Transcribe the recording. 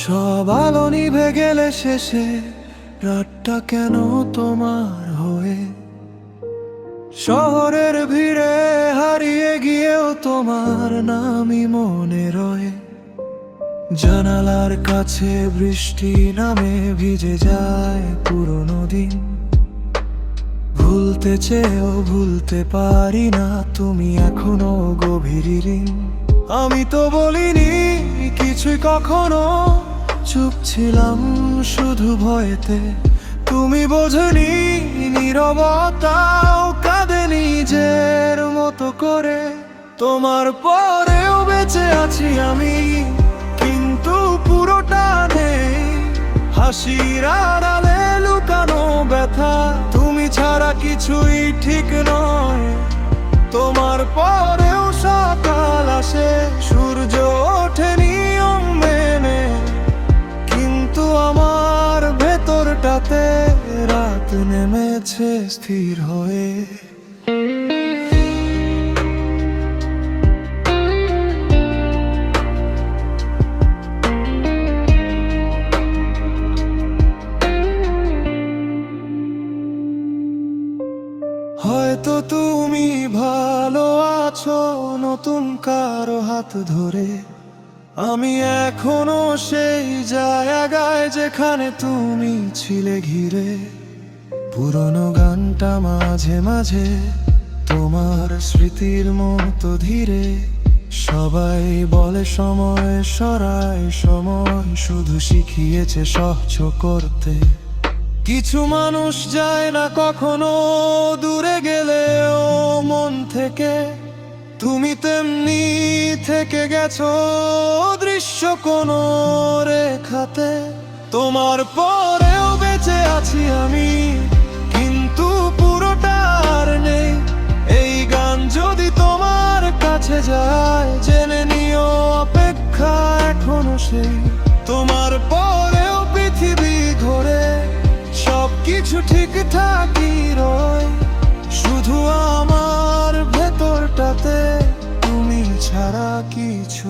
সব আলো নিভে গেলে শেষে রাতটা কেন তোমার হয়ে, শহরের ভিড়ে হারিয়ে গিয়েও তোমার নামই মনে রয়ে। জানালার কাছে বৃষ্টি নামে ভিজে যায় পুরনো দিন, ভুলতে চেয়েও ভুলতে পারি না তুমি এখনো গভীর ঋণ। আমি তো বলিনি কিছুই কখনো, চুপ ছিলাম শুধু ভয়েতে। তুমি বোঝনি নীরবতাও কাঁদে নিজের মতো করে। তোমার পরেও বেঁচে আছি আমি, কিন্তু পুরোটা নেই। হাসির আড়ালে লুকানো ব্যথা, তুমি ছাড়া কিছুই ঠিক নয়। তোমার পরেও সকাল আসে, সূর্য ওঠে নিয়ম মেনে, কিন্তু আমার ভেতরটাতে রাত নেমেছে স্থির হয়ে। হয়তো তুমি ভালো আছো নতুন কারো হাত ধরে, আমি এখনো সেই জায়গায় যেখানে তুমি ছিলে ঘিরে। পুরনো গানটা মাঝে মাঝে তোমার স্মৃতির মতো ধীরে। সবাই বলে সময় সরায়, সময় শুধু শিখিয়েছে সহ্য করতে। কিছু মানুষ যায় না কখনো দূরে গেলেও মন থেকে, তুমি তেমনি থেকে গেছো দৃশ্য কোনো রেখাতে। তোমার পরেও বেঁচে আছি আমি, কিন্তু পুরোটা আর নেই। এই গান যদি তোমার কাছে যায়, জেনে নিও অপেক্ষা এখনো সেই। তোমার পরেও পৃথিবী ঘোরে, সবকিছু ঠিকঠাকই রয়, শুধু আমার ভেতরটাতে তুমি ছাড়া কিছু